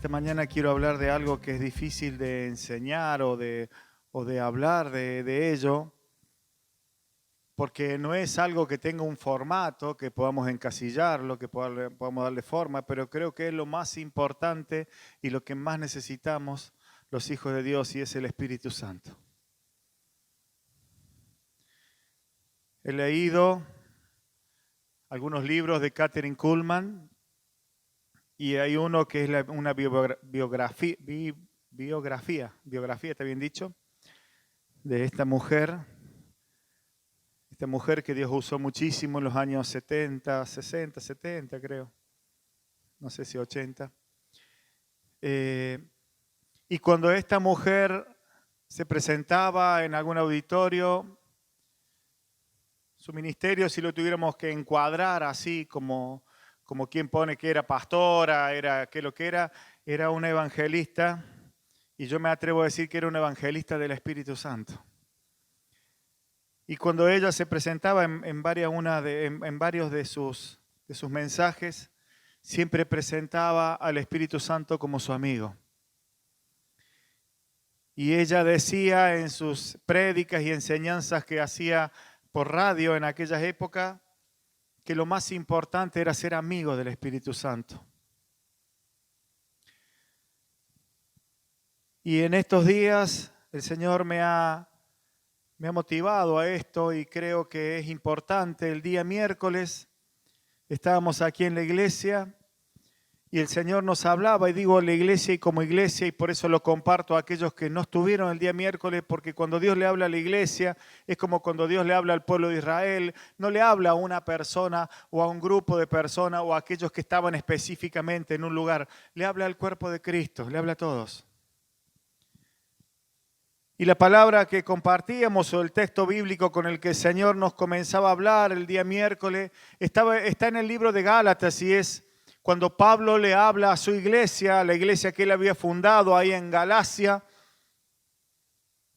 Esta mañana quiero hablar de algo que es difícil de enseñar o de hablar de ello, porque no es algo que tenga un formato, que podamos encasillarlo, que podamos darle forma, pero creo que es lo más importante y lo que más necesitamos los hijos de Dios, y es el Espíritu Santo. He leído algunos libros de Kathryn Kuhlman y hay uno que es una biografía, ¿está bien dicho?, de esta mujer que Dios usó muchísimo en los años 70, 60, 70 creo, no sé si 80. Y cuando esta mujer se presentaba en algún auditorio, su ministerio, si lo tuviéramos que encuadrar así como quien pone que era pastora, era una evangelista, y yo me atrevo a decir que era una evangelista del Espíritu Santo. Y cuando ella se presentaba en varios de sus mensajes, siempre presentaba al Espíritu Santo como su amigo. Y ella decía en sus prédicas y enseñanzas que hacía por radio en aquellas épocas, que lo más importante era ser amigo del Espíritu Santo. Y en estos días el Señor me ha motivado a esto, y creo que es importante. El día miércoles estábamos aquí en la iglesia y el Señor nos hablaba, y digo la iglesia y como iglesia, y por eso lo comparto a aquellos que no estuvieron el día miércoles, porque cuando Dios le habla a la iglesia es como cuando Dios le habla al pueblo de Israel. No le habla a una persona o a un grupo de personas o a aquellos que estaban específicamente en un lugar. Le habla al cuerpo de Cristo, le habla a todos. Y la palabra que compartíamos, o el texto bíblico con el que el Señor nos comenzaba a hablar el día miércoles, está en el libro de Gálatas, y es cuando Pablo le habla a su iglesia, la iglesia que él había fundado ahí en Galacia.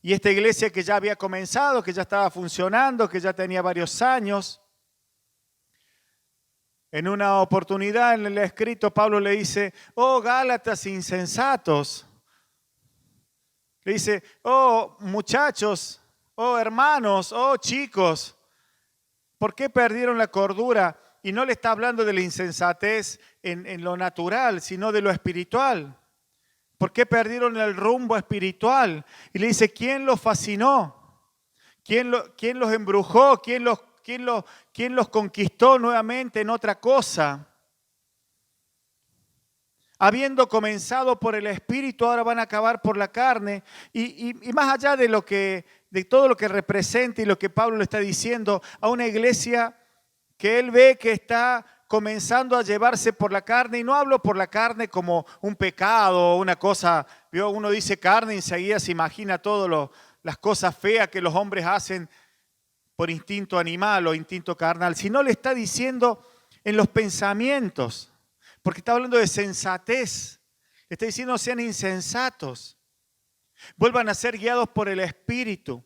Y esta iglesia que ya había comenzado, que ya estaba funcionando, que ya tenía varios años. En una oportunidad en el escrito Pablo le dice: oh Gálatas insensatos. Le dice: oh muchachos, oh hermanos, oh chicos, ¿por qué perdieron la cordura? Y no le está hablando de la insensatez en lo natural, sino de lo espiritual. ¿Por qué perdieron el rumbo espiritual? Y le dice: ¿quién los fascinó? ¿Quién los embrujó? ¿Quién los conquistó nuevamente en otra cosa? Habiendo comenzado por el Espíritu, ahora van a acabar por la carne. Y más allá de todo lo que representa y lo que Pablo le está diciendo a una iglesia que él ve que está comenzando a llevarse por la carne, y no hablo por la carne como un pecado o una cosa, uno dice carne y enseguida se imagina todas las cosas feas que los hombres hacen por instinto animal o instinto carnal, sino le está diciendo en los pensamientos, porque está hablando de sensatez. Está diciendo: sean insensatos, vuelvan a ser guiados por el Espíritu.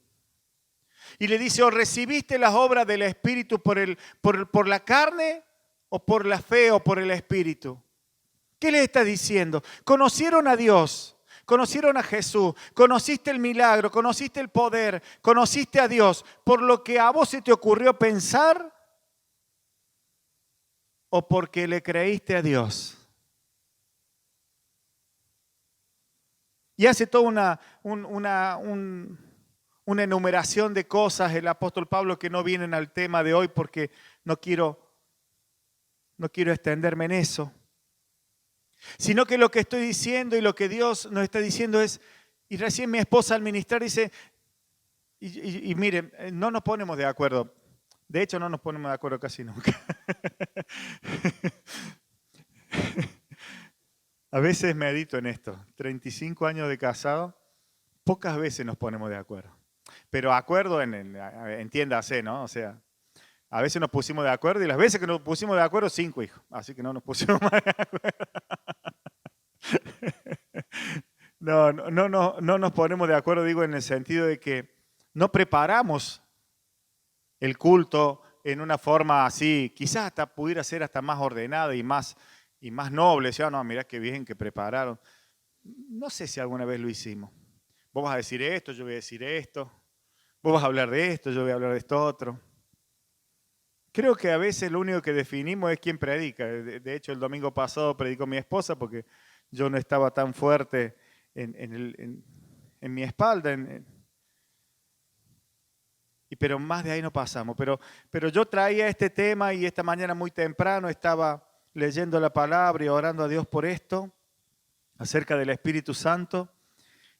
Y le dice: ¿o recibiste las obras del Espíritu por la carne o por la fe o por el Espíritu? ¿Qué le está diciendo? Conocieron a Dios, conocieron a Jesús, conociste el milagro, conociste el poder, conociste a Dios por lo que a vos se te ocurrió pensar, o porque le creíste a Dios. Y hace toda una enumeración de cosas el apóstol Pablo que no vienen al tema de hoy, porque no quiero extenderme en eso. Sino que lo que estoy diciendo y lo que Dios nos está diciendo es, y recién mi esposa al ministrar dice, y miren, no nos ponemos de acuerdo. De hecho, no nos ponemos de acuerdo casi nunca. A veces medito en esto. 35 años de casado, pocas veces nos ponemos de acuerdo. Pero acuerdo entiéndase, ¿no? O sea, a veces nos pusimos de acuerdo, y las veces que nos pusimos de acuerdo, 5 hijos. Así que no nos pusimos más de acuerdo. No nos ponemos de acuerdo, digo, en el sentido de que no preparamos el culto en una forma así, quizás hasta pudiera ser hasta más ordenada y más y más noble. Decía, no, mirá qué bien que prepararon. No sé si alguna vez lo hicimos. Vos vas a decir esto, yo voy a decir esto. Vos vas a hablar de esto, yo voy a hablar de esto otro. Creo que a veces lo único que definimos es quién predica. De hecho, el domingo pasado predicó mi esposa porque yo no estaba tan fuerte en mi espalda. Pero más de ahí no pasamos. Pero yo traía este tema y esta mañana muy temprano estaba leyendo la palabra y orando a Dios por esto, acerca del Espíritu Santo.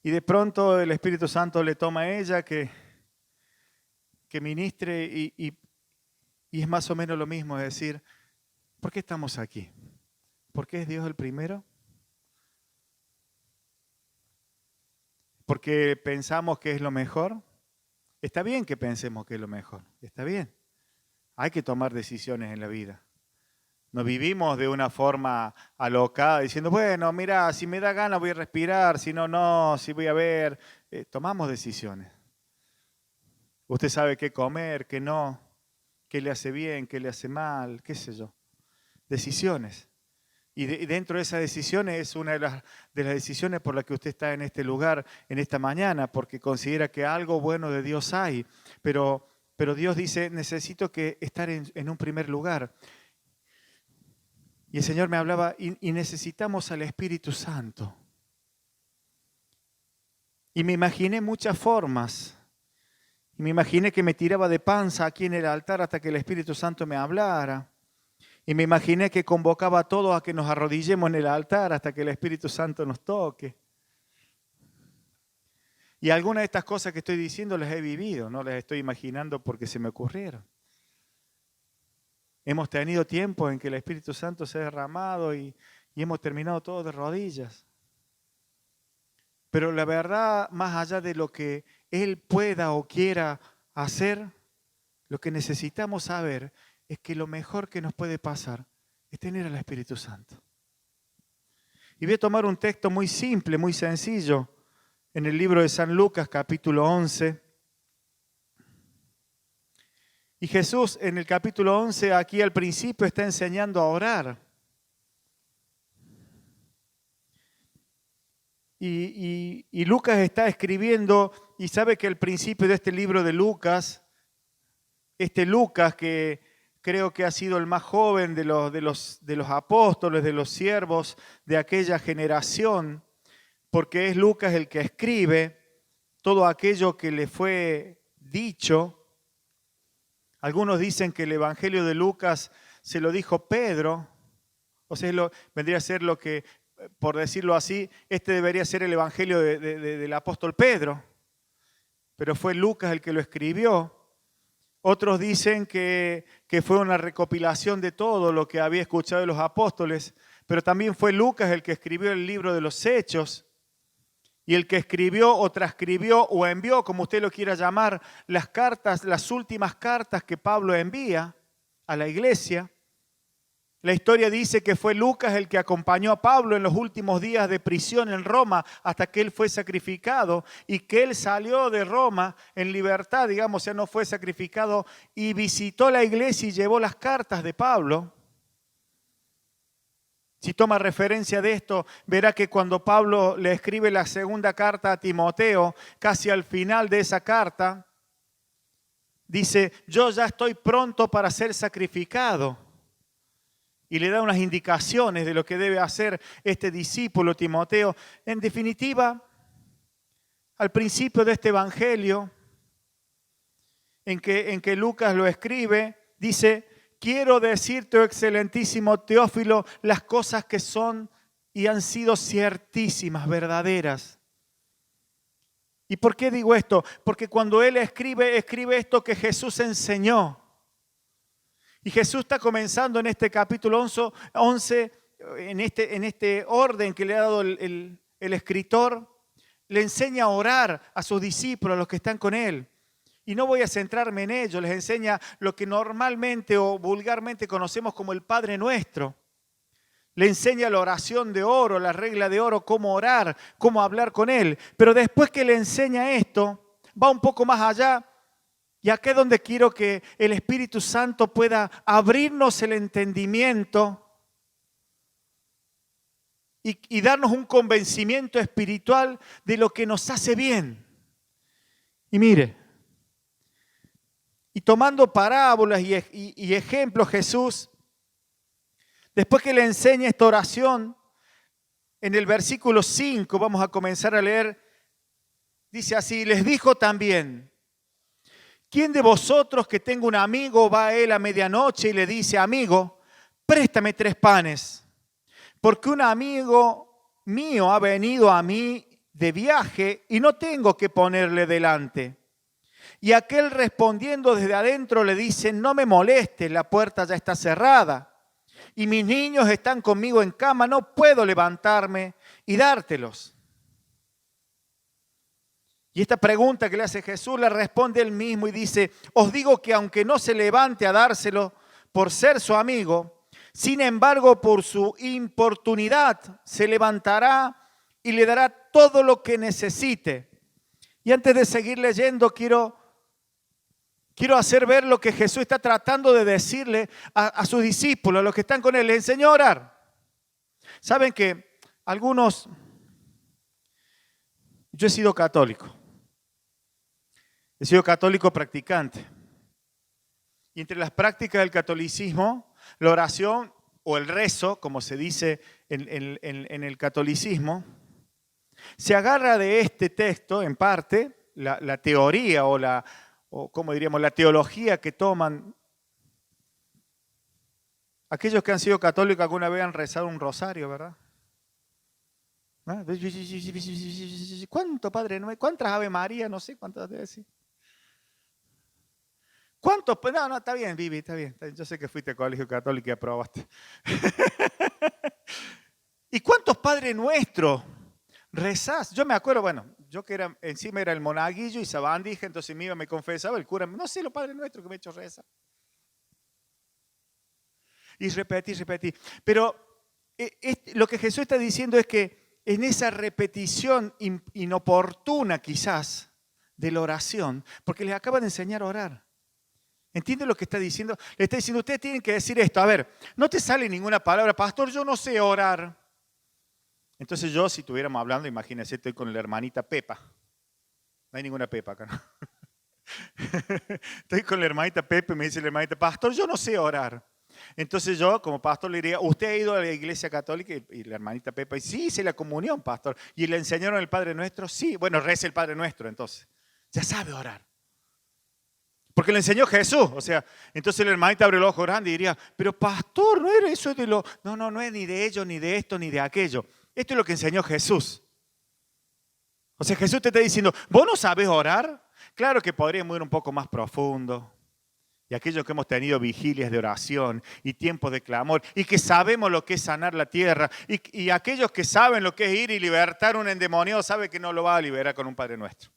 Y de pronto el Espíritu Santo le toma a ella que ministre y es más o menos lo mismo, es decir, ¿por qué estamos aquí? ¿Por qué es Dios el primero? ¿Porque pensamos que es lo mejor? Está bien que pensemos que es lo mejor, está bien. Hay que tomar decisiones en la vida. No vivimos de una forma alocada diciendo, bueno, mira, si me da gana voy a respirar, si no, no, si voy a ver. Tomamos decisiones. Usted sabe qué comer, qué no, qué le hace bien, qué le hace mal, qué sé yo. Decisiones. Y dentro de esas decisiones es una de las decisiones por las que usted está en este lugar, en esta mañana, porque considera que algo bueno de Dios hay. Pero Dios dice, necesito que estar en un primer lugar. Y el Señor me hablaba, y necesitamos al Espíritu Santo. Y me imaginé muchas formas. Y me imaginé que me tiraba de panza aquí en el altar hasta que el Espíritu Santo me hablara. Y me imaginé que convocaba a todos a que nos arrodillemos en el altar hasta que el Espíritu Santo nos toque. Y algunas de estas cosas que estoy diciendo las he vivido, no las estoy imaginando porque se me ocurrieron. Hemos tenido tiempo en que el Espíritu Santo se ha derramado y hemos terminado todos de rodillas. Pero la verdad, más allá de lo que Él pueda o quiera hacer, lo que necesitamos saber es que lo mejor que nos puede pasar es tener al Espíritu Santo. Y voy a tomar un texto muy simple, muy sencillo, en el libro de San Lucas, capítulo 11. Y Jesús en el capítulo 11, aquí al principio, está enseñando a orar. Y Lucas está escribiendo, y sabe que al principio de este libro de Lucas, este Lucas que creo que ha sido el más joven de los apóstoles, de los siervos de aquella generación, porque es Lucas el que escribe todo aquello que le fue dicho. Algunos dicen que el Evangelio de Lucas se lo dijo Pedro, o sea, vendría a ser lo que, por decirlo así, este debería ser el Evangelio del apóstol Pedro, pero fue Lucas el que lo escribió. Otros dicen que fue una recopilación de todo lo que había escuchado de los apóstoles, pero también fue Lucas el que escribió el libro de los Hechos y el que escribió o transcribió o envió, como usted lo quiera llamar, las cartas, las últimas cartas que Pablo envía a la iglesia. La historia dice que fue Lucas el que acompañó a Pablo en los últimos días de prisión en Roma hasta que él fue sacrificado y que él salió de Roma en libertad, digamos, o sea, no fue sacrificado y visitó la iglesia y llevó las cartas de Pablo. Si toma referencia de esto, verá que cuando Pablo le escribe la segunda carta a Timoteo, casi al final de esa carta, dice, yo ya estoy pronto para ser sacrificado. Y le da unas indicaciones de lo que debe hacer este discípulo Timoteo. En definitiva, al principio de este evangelio, en que Lucas lo escribe, dice, quiero decirte, oh excelentísimo Teófilo, las cosas que son y han sido ciertísimas, verdaderas. ¿Y por qué digo esto? Porque cuando él escribe esto que Jesús enseñó. Y Jesús está comenzando en este capítulo 11, en este orden que le ha dado el escritor, le enseña a orar a sus discípulos, a los que están con él. Y no voy a centrarme en ello, les enseña lo que normalmente o vulgarmente conocemos como el Padre Nuestro. Le enseña la oración de oro, la regla de oro, cómo orar, cómo hablar con él. Pero después que le enseña esto, va un poco más allá. Y acá es donde quiero que el Espíritu Santo pueda abrirnos el entendimiento y darnos un convencimiento espiritual de lo que nos hace bien. Y mire, y tomando parábolas y ejemplos, Jesús, después que le enseña esta oración, en el versículo 5, vamos a comenzar a leer, dice así, les dijo también, ¿quién de vosotros que tenga un amigo va a él a medianoche y le dice, amigo, préstame 3 panes? Porque un amigo mío ha venido a mí de viaje y no tengo que ponerle delante. Y aquel respondiendo desde adentro le dice, no me molestes, la puerta ya está cerrada. Y mis niños están conmigo en cama, no puedo levantarme y dártelos. Y esta pregunta que le hace Jesús la responde él mismo y dice, os digo que aunque no se levante a dárselo por ser su amigo, sin embargo por su importunidad se levantará y le dará todo lo que necesite. Y antes de seguir leyendo, quiero hacer ver lo que Jesús está tratando de decirle a sus discípulos, a los que están con él. Les enseñó a orar. Saben que algunos, yo he sido católico practicante. Y entre las prácticas del catolicismo, la oración o el rezo, como se dice en el catolicismo, se agarra de este texto, en parte, la teoría o como diríamos, la teología que toman aquellos que han sido católicos alguna vez han rezado un rosario, ¿verdad? ¿Cuánto Padre Nuestro? ¿Cuántas Ave María? No sé cuántas debe decir. ¿Cuántos? No, está bien, Vivi, está bien. Yo sé que fuiste a colegio católico y aprobaste. ¿Y cuántos Padre Nuestro rezás? Yo me acuerdo, bueno, yo que encima era el monaguillo y sabandija, entonces me confesaba, el cura, no sé, los Padre Nuestros que me he hecho rezar. Y repetí. Pero lo que Jesús está diciendo es que en esa repetición inoportuna quizás de la oración, porque les acaba de enseñar a orar. ¿Entienden lo que está diciendo? Le está diciendo, ustedes tienen que decir esto. A ver, no te sale ninguna palabra, pastor, yo no sé orar. Entonces yo, si estuviéramos hablando, imagínense, estoy con la hermanita Pepa. No hay ninguna Pepa acá, ¿no? Estoy con la hermanita Pepa y me dice la hermanita, pastor, yo no sé orar. Entonces yo, como pastor, le diría, ¿usted ha ido a la iglesia católica? Y la hermanita Pepa dice, sí, hice la comunión, pastor. ¿Y le enseñaron el Padre Nuestro? Sí, bueno, reza el Padre Nuestro entonces. Ya sabe orar. Porque le enseñó Jesús. O sea, entonces la hermanita abre los ojos grandes y diría, pero pastor, no era eso de lo... No es ni de ello, ni de esto, ni de aquello. Esto es lo que enseñó Jesús. O sea, Jesús te está diciendo, ¿vos no sabés orar? Claro que podríamos ir un poco más profundo. Y aquellos que hemos tenido vigilias de oración y tiempos de clamor y que sabemos lo que es sanar la tierra y aquellos que saben lo que es ir y libertar a un endemoniado, saben que no lo va a liberar con un Padre Nuestro.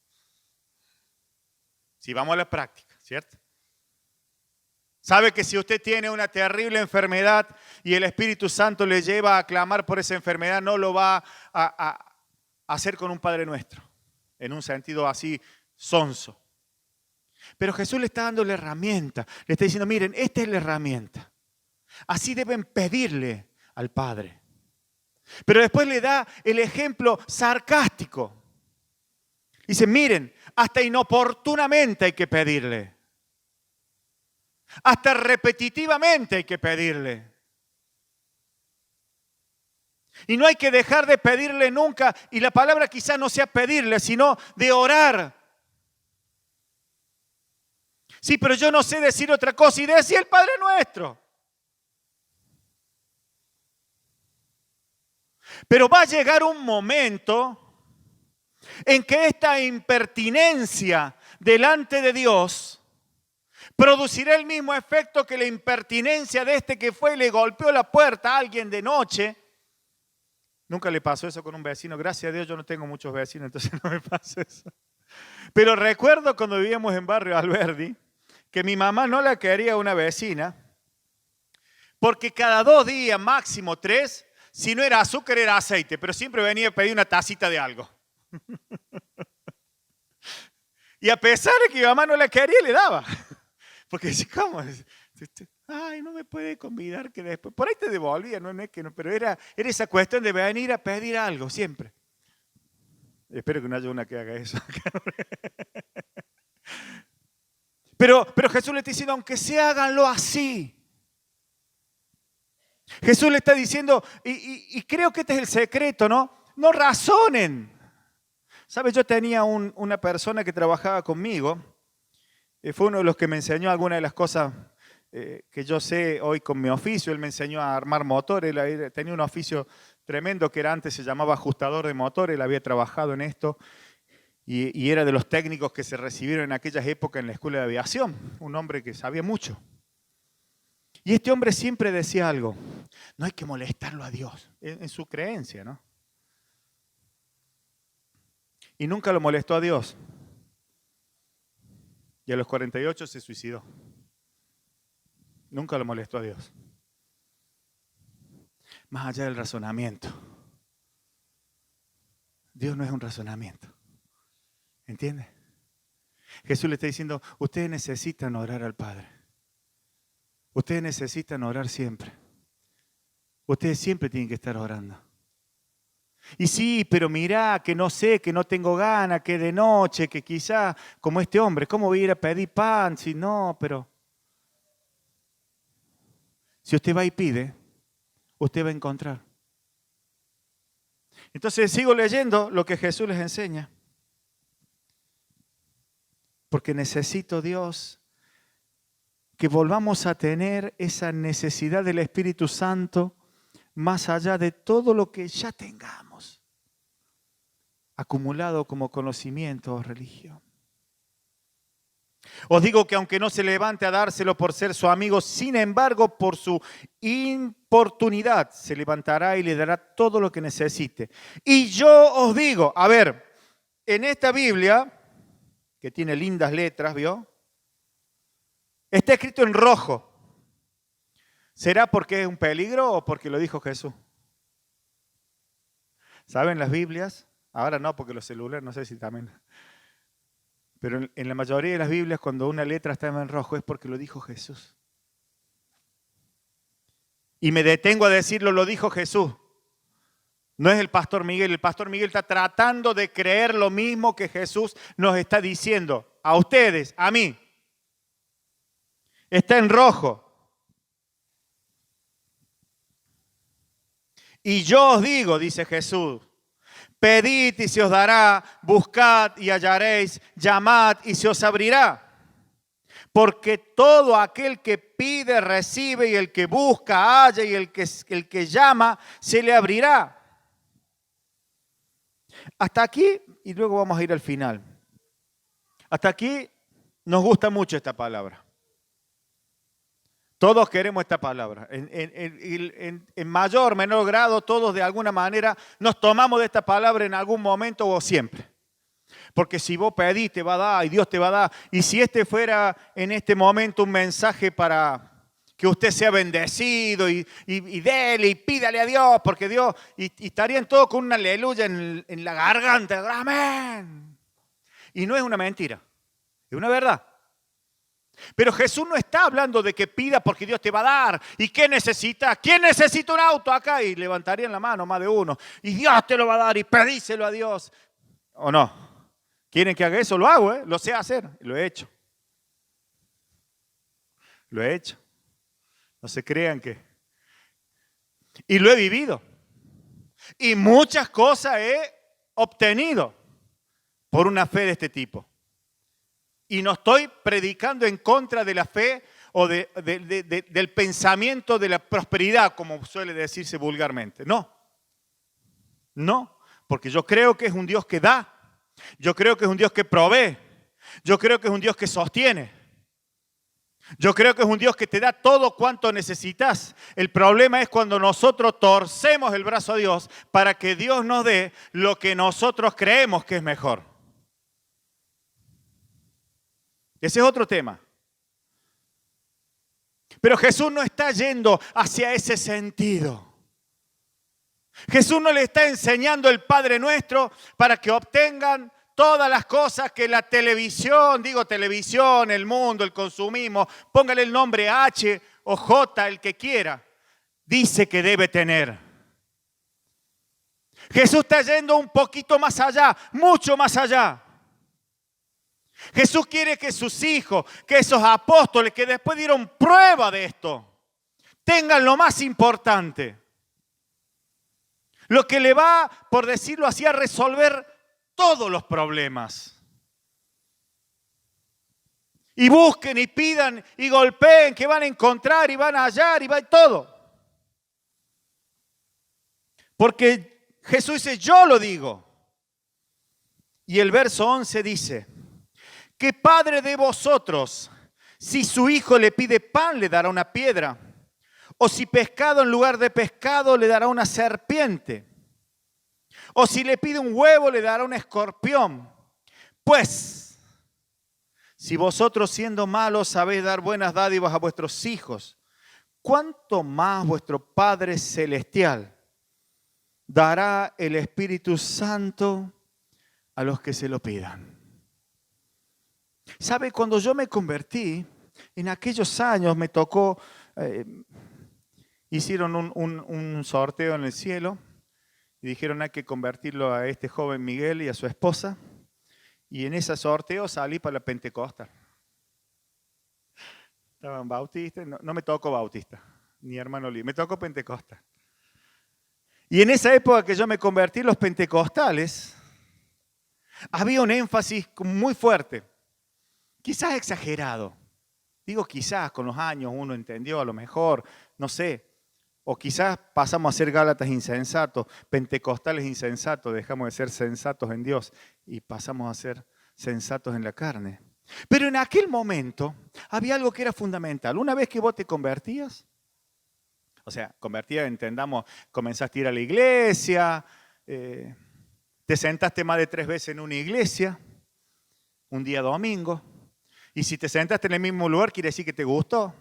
Si vamos a la práctica, ¿cierto? Sabe que si usted tiene una terrible enfermedad y el Espíritu Santo le lleva a clamar por esa enfermedad, no lo va a hacer con un Padre Nuestro, en un sentido así sonso. Pero Jesús le está dando la herramienta, le está diciendo, miren, esta es la herramienta. Así deben pedirle al Padre. Pero después le da el ejemplo sarcástico. Dice, miren, hasta inoportunamente hay que pedirle. Hasta repetitivamente hay que pedirle. Y no hay que dejar de pedirle nunca. Y la palabra quizás no sea pedirle, sino de orar. Sí, pero yo no sé decir otra cosa. Y decía el Padre Nuestro. Pero va a llegar un momento en que esta impertinencia delante de Dios producirá el mismo efecto que la impertinencia de este que fue y le golpeó la puerta a alguien de noche. Nunca le pasó eso con un vecino. Gracias a Dios yo no tengo muchos vecinos, entonces no me pasa eso. Pero recuerdo cuando vivíamos en Barrio Alberdi, que mi mamá no la quería una vecina, porque cada 2 días, máximo 3, si no era azúcar era aceite, pero siempre venía a pedir una tacita de algo. Y a pesar de que mi mamá no la quería, le daba. Porque dice, ¿cómo? Ay, no me puede convidar que después. Por ahí te devolvía, no es que no, pero era esa cuestión de venir a pedir algo siempre. Espero que no haya una que haga eso. Pero Jesús le está diciendo, aunque se háganlo así. Jesús le está diciendo, y creo que este es el secreto, ¿no? No razonen. ¿Sabes? Yo tenía una persona que trabajaba conmigo. Fue uno de los que me enseñó algunas de las cosas que yo sé hoy con mi oficio. Él me enseñó a armar motores. Él tenía un oficio tremendo que antes se llamaba ajustador de motores. Él había trabajado en esto y era de los técnicos que se recibieron en aquellas épocas en la escuela de aviación. Un hombre que sabía mucho. Y este hombre siempre decía algo: no hay que molestarlo a Dios, en su creencia, ¿no? Y nunca lo molestó a Dios. Y a los 48 se suicidó. Nunca lo molestó a Dios. Más allá del razonamiento. Dios no es un razonamiento. ¿Entiende? Jesús le está diciendo, ustedes necesitan orar al Padre. Ustedes necesitan orar siempre. Ustedes siempre tienen que estar orando. Y sí, pero mirá, que no sé, que no tengo ganas, que de noche, que quizá, como este hombre, ¿cómo voy a ir a pedir pan? Si no, pero... Si usted va y pide, usted va a encontrar. Entonces sigo leyendo lo que Jesús les enseña. Porque necesito, Dios, que volvamos a tener esa necesidad del Espíritu Santo más allá de todo lo que ya tengamos acumulado como conocimiento o religión. Os digo que aunque no se levante a dárselo por ser su amigo, sin embargo, por su importunidad se levantará y le dará todo lo que necesite. Y yo os digo, a ver, en esta Biblia, que tiene lindas letras, ¿vio? Está escrito en rojo. ¿Será porque es un peligro o porque lo dijo Jesús? ¿Saben las Biblias? Ahora no, porque los celulares no sé si también... Pero en la mayoría de las Biblias, cuando una letra está en rojo, es porque lo dijo Jesús. Y me detengo a decirlo, lo dijo Jesús. No es el pastor Miguel. El pastor Miguel está tratando de creer lo mismo que Jesús nos está diciendo. A ustedes, a mí. Está en rojo. Y yo os digo, dice Jesús, pedid y se os dará, buscad y hallaréis, llamad y se os abrirá. Porque todo aquel que pide recibe y el que busca halla y el que llama se le abrirá. Hasta aquí, y luego vamos a ir al final. Hasta aquí nos gusta mucho esta palabra. Todos queremos esta palabra. En mayor o menor grado, todos de alguna manera nos tomamos de esta palabra en algún momento o siempre. Porque si vos pedís, te va a dar y Dios te va a dar. Y si este fuera en este momento un mensaje para que usted sea bendecido y dele y pídale a Dios, porque Dios, y estarían todos con una aleluya en la garganta. ¡Amén! Y no es una mentira, es una verdad. Pero Jesús no está hablando de que pida porque Dios te va a dar. ¿Y qué necesitas? ¿Quién necesita un auto acá? Y levantarían la mano más de uno. Y Dios te lo va a dar y pedíselo a Dios. ¿O no? ¿Quieren que haga eso? Lo hago, lo sé hacer. Lo he hecho. Lo he hecho. No se crean que... Y lo he vivido. Y muchas cosas he obtenido por una fe de este tipo. Y no estoy predicando en contra de la fe o del pensamiento de la prosperidad, como suele decirse vulgarmente. No, porque yo creo que es un Dios que da. Yo creo que es un Dios que provee. Yo creo que es un Dios que sostiene. Yo creo que es un Dios que te da todo cuanto necesitas. El problema es cuando nosotros torcemos el brazo a Dios para que Dios nos dé lo que nosotros creemos que es mejor. Ese es otro tema. Pero Jesús no está yendo hacia ese sentido. Jesús no le está enseñando el Padre Nuestro para que obtengan todas las cosas que la televisión, el mundo, el consumismo, póngale el nombre H o J, el que quiera, dice que debe tener. Jesús está yendo un poquito más allá, mucho más allá. Jesús quiere que sus hijos, que esos apóstoles que después dieron prueba de esto, tengan lo más importante. Lo que le va, por decirlo así, a resolver todos los problemas. Y busquen y pidan y golpeen que van a encontrar y van a hallar y va todo. Porque Jesús dice, yo lo digo. Y el verso 11 dice, ¿qué padre de vosotros, si su hijo le pide pan, le dará una piedra? O si pescado en lugar de pescado, le dará una serpiente. O si le pide un huevo, le dará un escorpión. Pues, si vosotros siendo malos sabéis dar buenas dádivas a vuestros hijos, ¿cuánto más vuestro Padre Celestial dará el Espíritu Santo a los que se lo pidan? ¿Sabe? Cuando yo me convertí, en aquellos años me tocó, hicieron un sorteo en el cielo y dijeron hay que convertirlo a este joven Miguel y a su esposa. Y en ese sorteo salí para la Pentecostal. Estaban bautistas, no me tocó bautista, ni hermano Lee, me tocó Pentecostal. Y en esa época que yo me convertí, los pentecostales, había un énfasis muy fuerte, quizás exagerado. Digo quizás, con los años uno entendió a lo mejor, no sé. O quizás pasamos a ser gálatas insensatos, pentecostales insensatos, dejamos de ser sensatos en Dios y pasamos a ser sensatos en la carne. Pero en aquel momento había algo que era fundamental. Una vez que vos te convertías, o sea, convertías, entendamos, comenzaste a ir a la iglesia, te sentaste más de 3 veces en una iglesia, un día domingo, y si te sentaste en el mismo lugar, quiere decir que te gustó.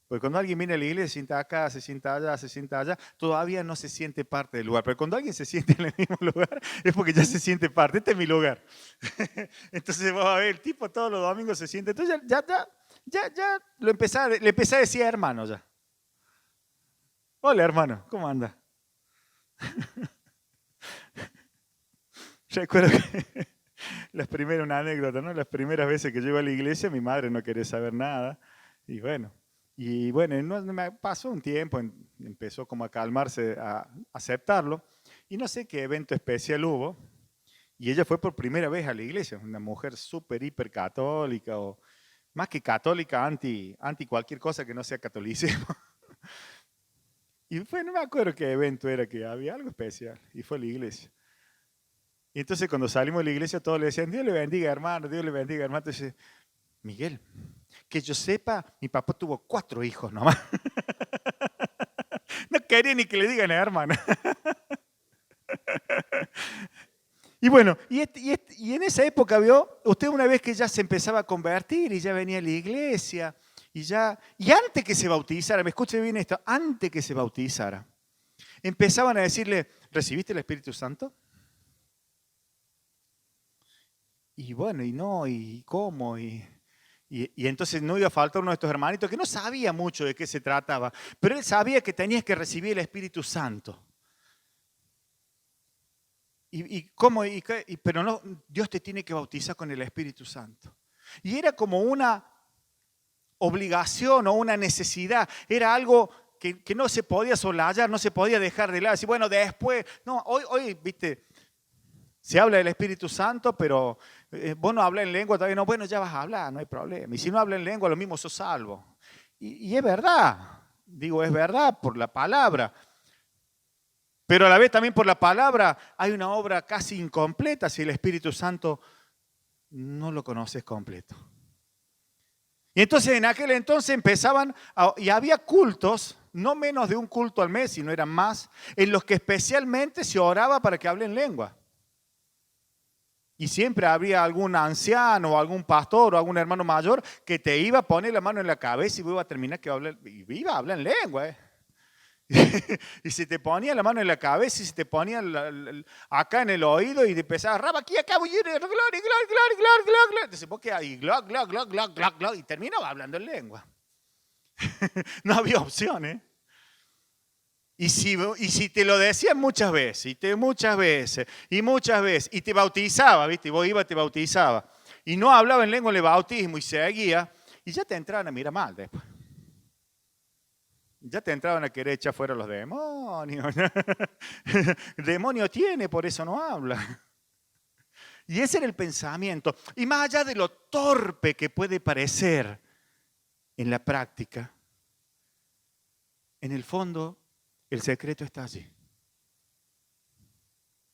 Porque cuando alguien viene a la iglesia, se sienta acá, se sienta allá, se sienta allá, todavía no se siente parte del lugar. Pero cuando alguien se siente en el mismo lugar, es porque ya se siente parte. Este es mi lugar. Entonces vos a ver, el tipo todos los domingos se siente. Entonces ya le empecé a decir hermano ya. Hola hermano, ¿cómo anda? Recuerdo que una anécdota, ¿no? Las primeras veces que yo iba a la iglesia, mi madre no quería saber nada. Y bueno, me pasó un tiempo, empezó como a calmarse, a aceptarlo. Y no sé qué evento especial hubo. Y ella fue por primera vez a la iglesia, una mujer súper, hiper católica, o más que católica, anti cualquier cosa que no sea catolicismo. Y no me acuerdo qué evento era, que había algo especial, y fue a la iglesia. Y entonces cuando salimos de la iglesia todos le decían, Dios le bendiga hermano, Dios le bendiga hermano. Entonces, Miguel, que yo sepa, mi papá tuvo 4 hijos nomás. No quería ni que le digan hermano. Y bueno, y en esa época, ¿vio? Usted una vez que ya se empezaba a convertir y ya venía a la iglesia, y antes que se bautizara, me escuche bien esto, antes que se bautizara, empezaban a decirle, ¿recibiste el Espíritu Santo? Y bueno, y no, y cómo, y entonces no iba a faltar uno de estos hermanitos que no sabía mucho de qué se trataba, pero él sabía que tenías que recibir el Espíritu Santo. Pero no, Dios te tiene que bautizar con el Espíritu Santo. Y era como una obligación o una necesidad, era algo que no se podía soslayar, no se podía dejar de lado. Decir, bueno, después, no, hoy, viste, se habla del Espíritu Santo, pero vos no hablas en lengua todavía, no, bueno, ya vas a hablar, no hay problema. Y si no hablas en lengua, lo mismo sos salvo. Y es verdad, digo, es verdad por la palabra. Pero a la vez también por la palabra hay una obra casi incompleta si el Espíritu Santo no lo conoces completo. Y entonces en aquel entonces y había cultos, no menos de un culto al mes, sino eran más, en los que especialmente se oraba para que hablen lengua. Y siempre había algún anciano o algún pastor o algún hermano mayor que te iba a poner la mano en la cabeza y iba a terminar iba a hablar en lengua. Y se te ponía la mano en la cabeza y se te ponía acá en el oído y te empezaba, Raba, aquí, acá, gloria, gloria, gloria, gloria. Entonces vos quedás ahí, gloria, gloria, gloria, gloria, gloria, y terminaba hablando en lengua. No había opción, ¿eh? Y si te lo decían muchas veces, y te bautizaba, ¿viste? Y vos ibas, te bautizaba, y no hablaba en lengua en el bautismo y seguía, y ya te entraban a mirar mal después. Ya te entraban a querer echar fuera los demonios. Demonio tiene, por eso no habla. Y ese era el pensamiento. Y más allá de lo torpe que puede parecer en la práctica, en el fondo, el secreto está allí.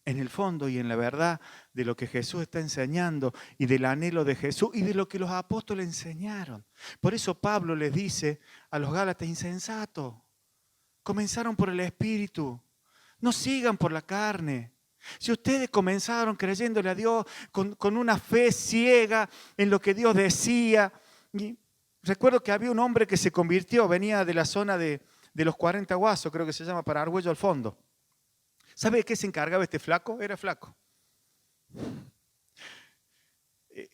En el fondo y en la verdad de lo que Jesús está enseñando y del anhelo de Jesús y de lo que los apóstoles enseñaron. Por eso Pablo les dice a los Gálatas: insensatos, comenzaron por el Espíritu, no sigan por la carne. Si ustedes comenzaron creyéndole a Dios con una fe ciega en lo que Dios decía. Y recuerdo que había un hombre que se convirtió, venía de la zona de los 40 Guasos, creo que se llama, para Argüello al fondo. ¿Sabe de qué se encargaba este flaco? Era flaco.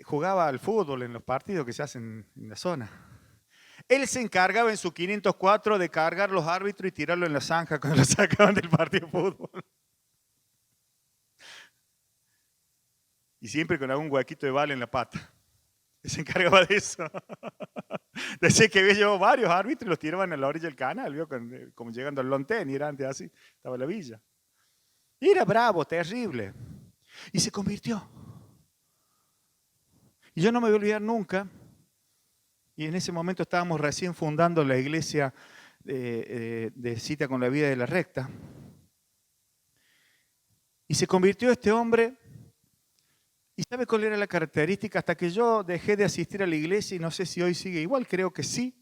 Jugaba al fútbol en los partidos que se hacen en la zona. Él se encargaba en su 504 de cargar los árbitros y tirarlo en la zanja cuando lo sacaban del partido de fútbol. Y siempre con algún huequito de bala en la pata. Él se encargaba de eso. Decía que había llevado varios árbitros y los tiraban a la orilla del canal, ¿vio? Como llegando al Lontén, y era antes así, estaba la villa. Y era bravo, terrible. Y se convirtió. Y yo no me voy a olvidar nunca. Y en ese momento estábamos recién fundando la iglesia de Cita con la Vida de la Recta. Y se convirtió este hombre. ¿Y sabe cuál era la característica? Hasta que yo dejé de asistir a la iglesia, y no sé si hoy sigue igual, creo que sí.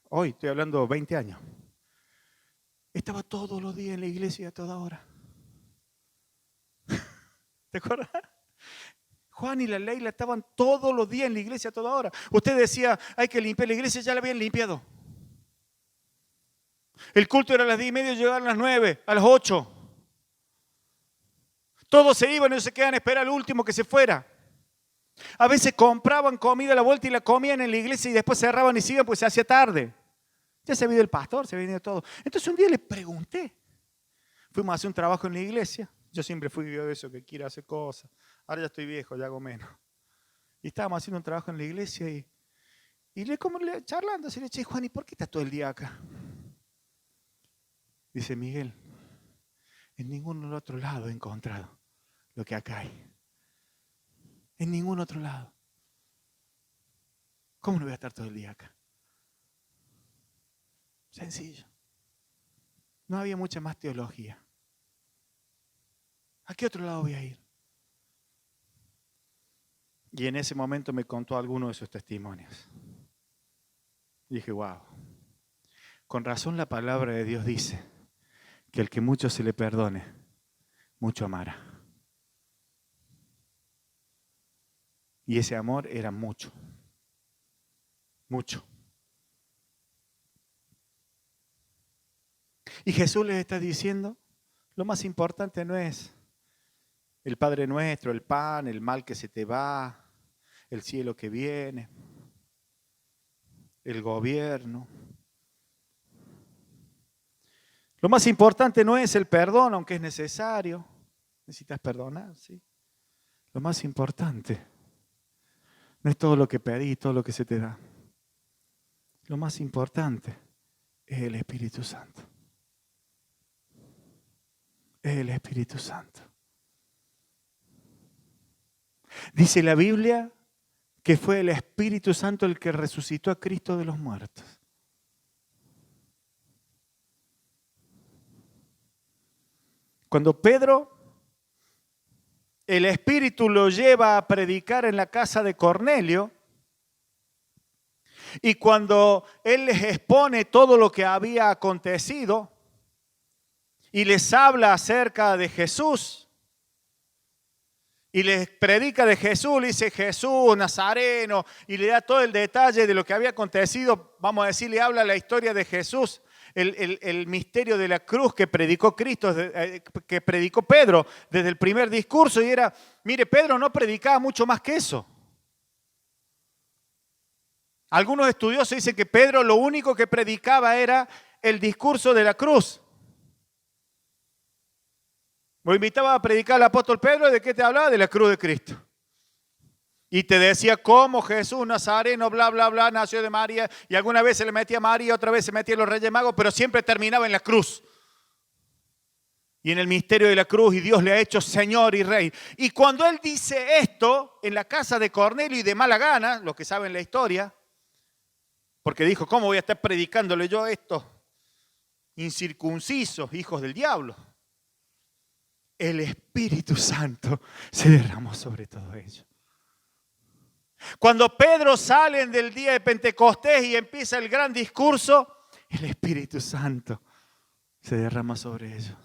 Hoy estoy hablando 20 años. Estaba todos los días en la iglesia a toda hora. ¿Te acuerdas? Juan y la Leila estaban todos los días en la iglesia a toda hora. Usted decía: hay que limpiar la iglesia, ya la habían limpiado. El culto era a las 10:30, llegaban a las 9, a las 8. Todos se iban y no se quedan a esperar al último que se fuera. A veces compraban comida a la vuelta y la comían en la iglesia y después cerraban y se iban, pues se hacía tarde. Ya se había ido el pastor, se había ido todo. Entonces un día le pregunté. Fuimos a hacer un trabajo en la iglesia. Yo siempre fui de eso, que quiero hacer cosas. Ahora ya estoy viejo, ya hago menos. Y estábamos haciendo un trabajo en la iglesia y charlando, así le dije: Juan, ¿y por qué estás todo el día acá? Dice: Miguel, en ningún otro lado he encontrado lo que acá hay. En ningún otro lado. ¿Cómo no voy a estar todo el día acá? Sencillo. No había mucha más teología. ¿A qué otro lado voy a ir? Y en ese momento me contó algunos de sus testimonios. Y dije: wow, con razón la palabra de Dios dice que el que mucho se le perdone, mucho amará. Y ese amor era mucho, mucho. Y Jesús les está diciendo: lo más importante no es el Padre Nuestro, el pan, el mal que se te va, el cielo que viene, el gobierno. Lo más importante no es el perdón, aunque es necesario. Necesitas perdonar, ¿sí? Lo más importante no es todo lo que pedís, todo lo que se te da. Lo más importante es el Espíritu Santo. Es el Espíritu Santo. Dice la Biblia que fue el Espíritu Santo el que resucitó a Cristo de los muertos. Cuando Pedro, el Espíritu lo lleva a predicar en la casa de Cornelio, y cuando él les expone todo lo que había acontecido y les habla acerca de Jesús y les predica de Jesús, le dice: Jesús Nazareno, y le da todo el detalle de lo que había acontecido, vamos a decir, le habla la historia de Jesús, el misterio de la cruz que predicó Cristo, que predicó Pedro desde el primer discurso, y era, mire, Pedro no predicaba mucho más que eso. Algunos estudiosos dicen que Pedro lo único que predicaba era el discurso de la cruz. Me invitaba a predicar al apóstol Pedro, ¿de qué te hablaba? De la cruz de Cristo. Y te decía cómo Jesús Nazareno, bla, bla, bla, nació de María. Y alguna vez se le metía a María, otra vez se metía a los Reyes Magos, pero siempre terminaba en la cruz. Y en el misterio de la cruz, y Dios le ha hecho Señor y Rey. Y cuando él dice esto, en la casa de Cornelio y de mala gana, los que saben la historia, porque dijo, ¿cómo voy a estar predicándole yo a estos incircuncisos, hijos del diablo? El Espíritu Santo se derramó sobre todo ello. Cuando Pedro sale del día de Pentecostés y empieza el gran discurso, el Espíritu Santo se derrama sobre ellos.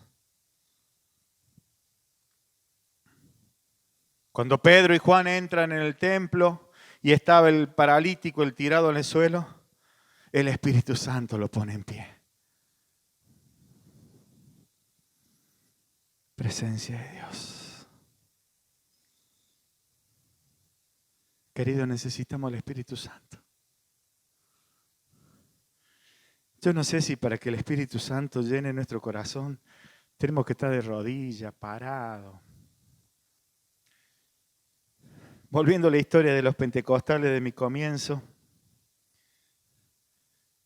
Cuando Pedro y Juan entran en el templo y estaba el paralítico, el tirado en el suelo, el Espíritu Santo lo pone en pie. Presencia de Dios. Querido, necesitamos el Espíritu Santo. Yo no sé si para que el Espíritu Santo llene nuestro corazón, tenemos que estar de rodillas, parado. Volviendo a la historia de los pentecostales de mi comienzo,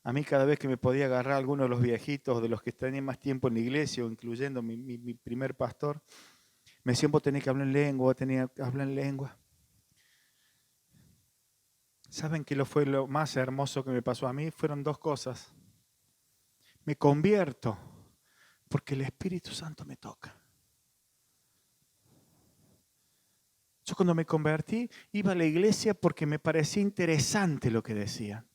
a mí cada vez que me podía agarrar alguno de los viejitos, de los que tenían más tiempo en la iglesia, incluyendo mi primer pastor, me decían, vos tenés que hablar en lengua, vos tenés que hablar en lengua. ¿Saben qué fue lo más hermoso que me pasó a mí? Fueron dos cosas. Me convierto porque el Espíritu Santo me toca. Yo cuando me convertí iba a la iglesia porque me parecía interesante lo que decían.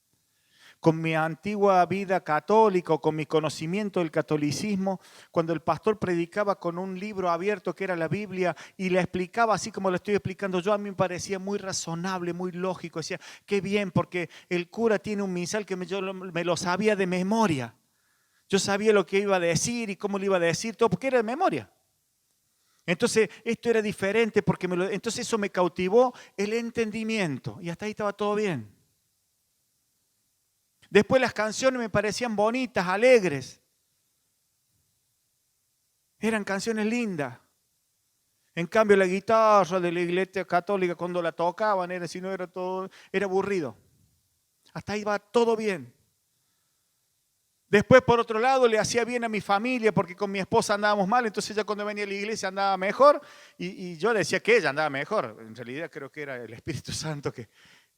Con mi antigua vida católica o con mi conocimiento del catolicismo, cuando el pastor predicaba con un libro abierto que era la Biblia y le explicaba así como lo estoy explicando yo, a mí me parecía muy razonable, muy lógico. Decía, qué bien, porque el cura tiene un misal que yo me lo sabía de memoria. Yo sabía lo que iba a decir y cómo lo iba a decir, todo porque era de memoria. Entonces, esto era diferente porque entonces eso me cautivó el entendimiento y hasta ahí estaba todo bien. Después las canciones me parecían bonitas, alegres. Eran canciones lindas. En cambio, la guitarra de la iglesia católica, cuando la tocaban, era aburrido. Hasta ahí va todo bien. Después, por otro lado, le hacía bien a mi familia porque con mi esposa andábamos mal, entonces ella cuando venía a la iglesia andaba mejor y yo decía que ella andaba mejor. En realidad creo que era el Espíritu Santo que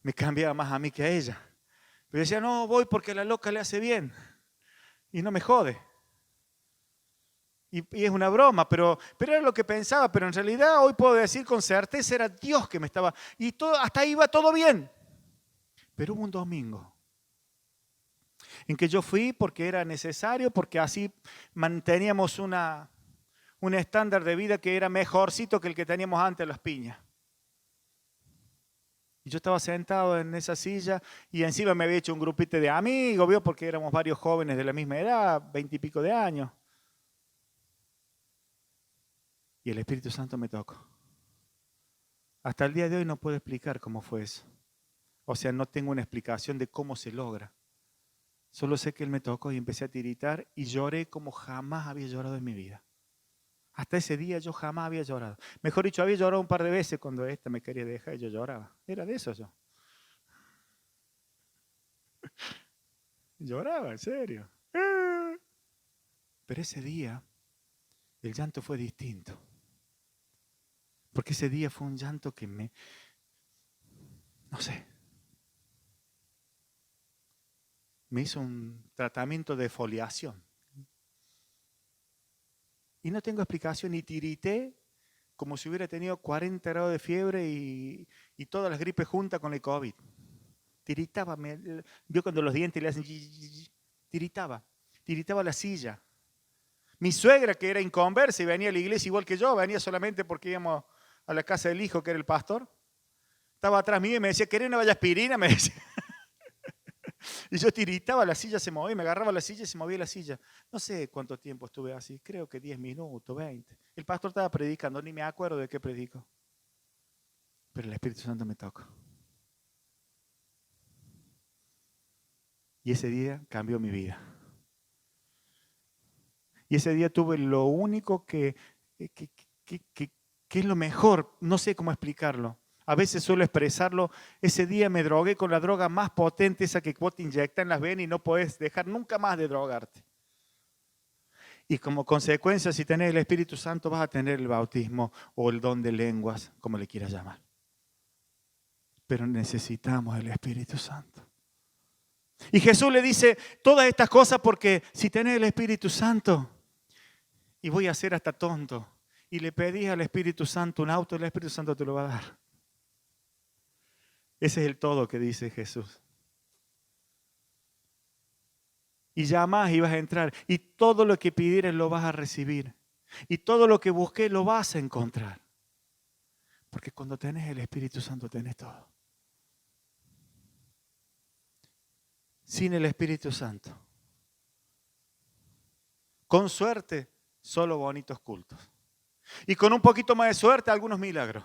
me cambiaba más a mí que a ella. Pero decía, no, voy porque a la loca le hace bien y no me jode. Y es una broma, pero era lo que pensaba, pero en realidad hoy puedo decir con certeza era Dios que me estaba... Y hasta ahí iba todo bien. Pero hubo un domingo en que yo fui porque era necesario, porque así manteníamos un estándar de vida que era mejorcito que el que teníamos antes de las piñas. Y yo estaba sentado en esa silla y encima me había hecho un grupito de amigos, ¿vio? Porque éramos varios jóvenes de la misma edad, 20 y pico de años. Y el Espíritu Santo me tocó. Hasta el día de hoy no puedo explicar cómo fue eso. O sea, no tengo una explicación de cómo se logra. Solo sé que Él me tocó y empecé a tiritar y lloré como jamás había llorado en mi vida. Hasta ese día yo jamás había llorado. Mejor dicho, había llorado un par de veces cuando esta me quería dejar y yo lloraba. Era de eso yo. Lloraba, en serio. Pero ese día el llanto fue distinto. Porque ese día fue un llanto que no sé, me hizo un tratamiento de foliación. Y no tengo explicación, y tirité como si hubiera tenido 40 grados de fiebre y todas las gripes juntas con el COVID. Tiritaba, vio cuando los dientes le hacen tiritaba la silla. Mi suegra, que era inconversa y venía a la iglesia igual que yo, venía solamente porque íbamos a la casa del hijo, que era el pastor, estaba atrás mío y me decía, ¿querés una aspirina? Me decía. Y yo tiritaba, la silla se movía, me agarraba la silla y se movía la silla. No sé cuánto tiempo estuve así, creo que 10 minutos, 20. El pastor estaba predicando, ni me acuerdo de qué predicó. Pero el Espíritu Santo me tocó. Y ese día cambió mi vida. Y ese día tuve lo único que, que es lo mejor, no sé cómo explicarlo. A veces suelo expresarlo, ese día me drogué con la droga más potente, esa que vos te inyectas en las venas y no podés dejar nunca más de drogarte. Y como consecuencia, si tenés el Espíritu Santo, vas a tener el bautismo o el don de lenguas, como le quieras llamar. Pero necesitamos el Espíritu Santo. Y Jesús le dice todas estas cosas porque si tenés el Espíritu Santo, y voy a ser hasta tonto, y le pedís al Espíritu Santo un auto, el Espíritu Santo te lo va a dar. Ese es el todo que dice Jesús. Y llamás y vas a entrar, y todo lo que pidieres lo vas a recibir. Y todo lo que busques lo vas a encontrar. Porque cuando tenés el Espíritu Santo tenés todo. Sin el Espíritu Santo, con suerte, solo bonitos cultos. Y con un poquito más de suerte, algunos milagros.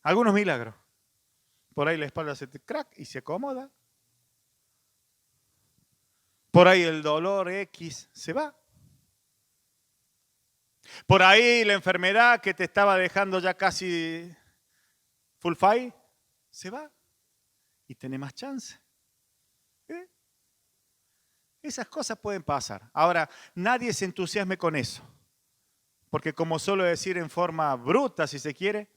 Algunos milagros. Por ahí la espalda se te crack y se acomoda. Por ahí el dolor X se va. Por ahí la enfermedad que te estaba dejando ya casi full fight se va. Y tenés más chance. ¿Eh? Esas cosas pueden pasar. Ahora, nadie se entusiasme con eso. Porque como suelo decir en forma bruta, si se quiere,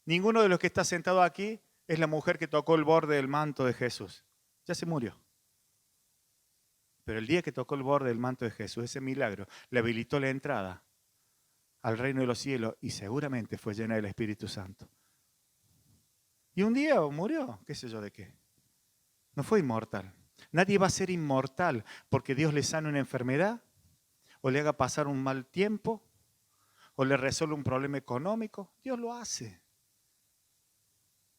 ninguno de los que está sentado aquí es la mujer que tocó el borde del manto de Jesús. Ya se murió. Pero el día que tocó el borde del manto de Jesús, ese milagro le habilitó la entrada al reino de los cielos y seguramente fue llena del Espíritu Santo. Y un día murió, qué sé yo de qué. No fue inmortal. Nadie va a ser inmortal porque Dios le sane una enfermedad o le haga pasar un mal tiempo o le resuelve un problema económico. Dios lo hace.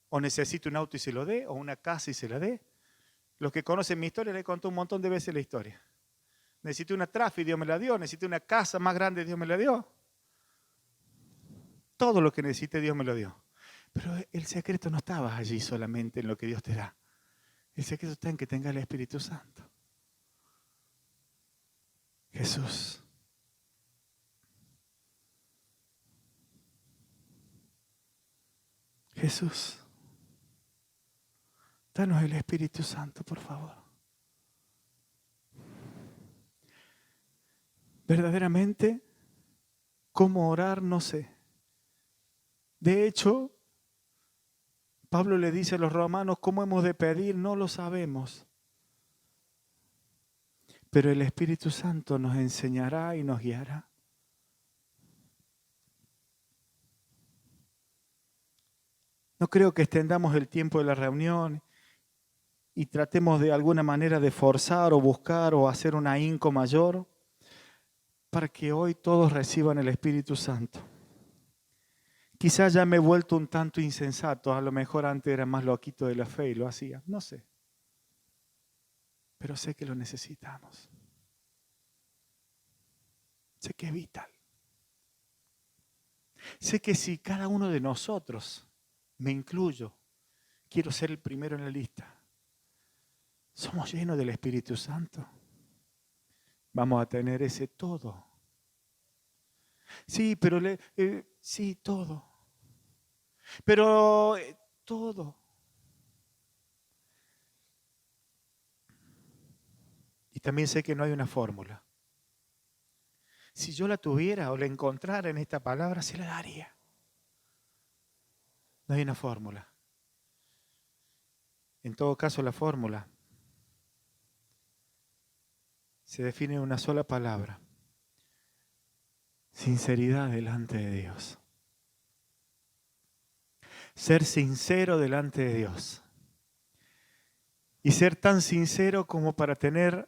O necesita un auto y se lo dé, o una casa y se la dé. Los que conocen mi historia, les conté un montón de veces la historia. Necesité una trafi, Dios me la dio. Necesité una casa más grande, Dios me la dio. Todo lo que necesité, Dios me lo dio. Pero el secreto no estaba allí solamente en lo que Dios te da. El secreto está en que tengas el Espíritu Santo. Jesús. Jesús. Danos el Espíritu Santo, por favor. Verdaderamente, cómo orar, no sé. De hecho, Pablo le dice a los romanos, ¿cómo hemos de pedir? No lo sabemos. Pero el Espíritu Santo nos enseñará y nos guiará. No creo que extendamos el tiempo de la reunión y tratemos de alguna manera de forzar o buscar o hacer un ahínco mayor para que hoy todos reciban el Espíritu Santo. Quizás ya me he vuelto un tanto insensato, a lo mejor antes era más loquito de la fe y lo hacía, no sé. Pero sé que lo necesitamos. Sé que es vital. Sé que si cada uno de nosotros, me incluyo, quiero ser el primero en la lista, somos llenos del Espíritu Santo, vamos a tener ese todo. Sí, pero sí, todo. Pero todo. Y también sé que no hay una fórmula. Si yo la tuviera o la encontrara en esta palabra, se la daría. No hay una fórmula. En todo caso, la fórmula se define en una sola palabra. Sinceridad delante de Dios. Ser sincero delante de Dios. Y ser tan sincero como para tener,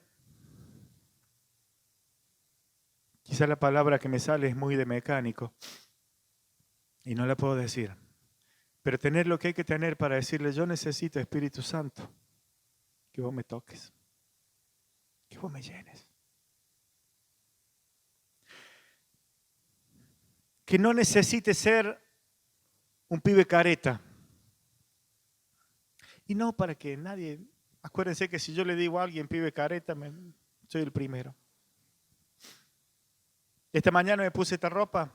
quizá la palabra que me sale es muy de mecánico y no la puedo decir, pero tener lo que hay que tener para decirle, yo necesito Espíritu Santo, que vos me toques, que vos me llenes. Que no necesite ser un pibe careta Y no para que nadie, acuérdense que si yo le digo a alguien, pibe careta, soy el primero. Esta mañana me puse esta ropa.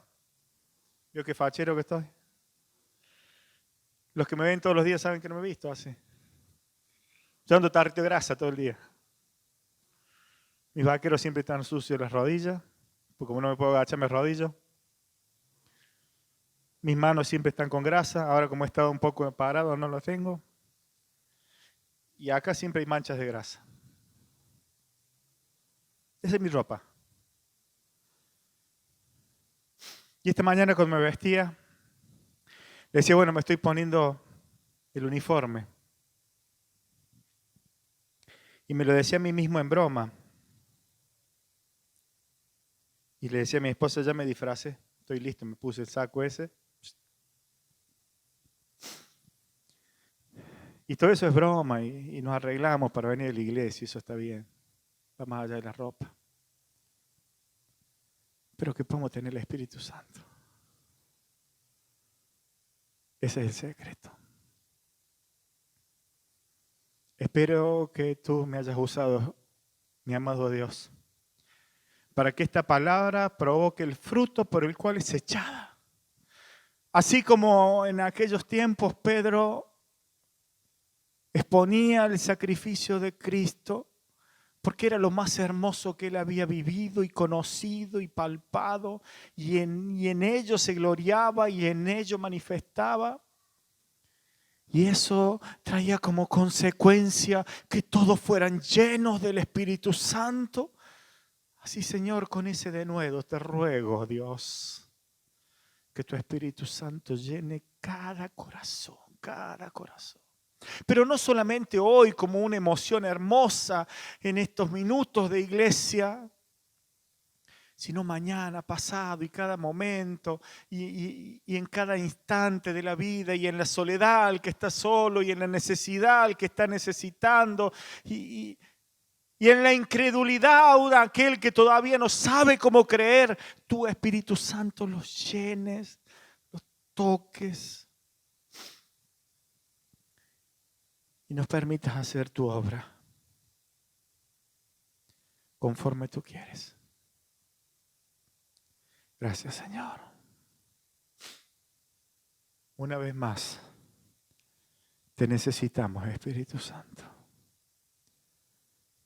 ¿Vio qué fachero que estoy? Los que me ven todos los días saben que no me he visto así. Yo ando tarrito de grasa todo el día. Mis vaqueros siempre están sucios las rodillas, porque como no me puedo agachar, me arrodillo. Mis manos siempre están con grasa, ahora como he estado un poco parado no lo tengo. Y acá siempre hay manchas de grasa. Esa es mi ropa. Y esta mañana cuando me vestía, decía, bueno, me estoy poniendo el uniforme. Y me lo decía a mí mismo en broma. Y le decía a mi esposa, ya me disfracé, estoy listo, me puse el saco ese. Y todo eso es broma y nos arreglamos para venir a la iglesia, y eso está bien. Va más allá de la ropa. Pero que podamos tener el Espíritu Santo. Ese es el secreto. Espero que tú me hayas usado, mi amado Dios, para que esta palabra provoque el fruto por el cual es echada. Así como en aquellos tiempos Pedro exponía el sacrificio de Cristo, porque era lo más hermoso que él había vivido y conocido y palpado, y en ello se gloriaba y en ello manifestaba. Y eso traía como consecuencia que todos fueran llenos del Espíritu Santo. Así, Señor, con ese denuedo te ruego, Dios, que tu Espíritu Santo llene cada corazón, cada corazón. Pero no solamente hoy como una emoción hermosa en estos minutos de iglesia, sino mañana, pasado y cada momento y en cada instante de la vida y en la soledad al que está solo y en la necesidad al que está necesitando y en la incredulidad de aquel que todavía no sabe cómo creer. Tu Espíritu Santo los llenes, los toques y nos permitas hacer tu obra conforme tú quieres. Gracias, Señor. Una vez más, te necesitamos, Espíritu Santo.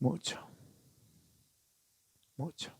Mucho, mucho.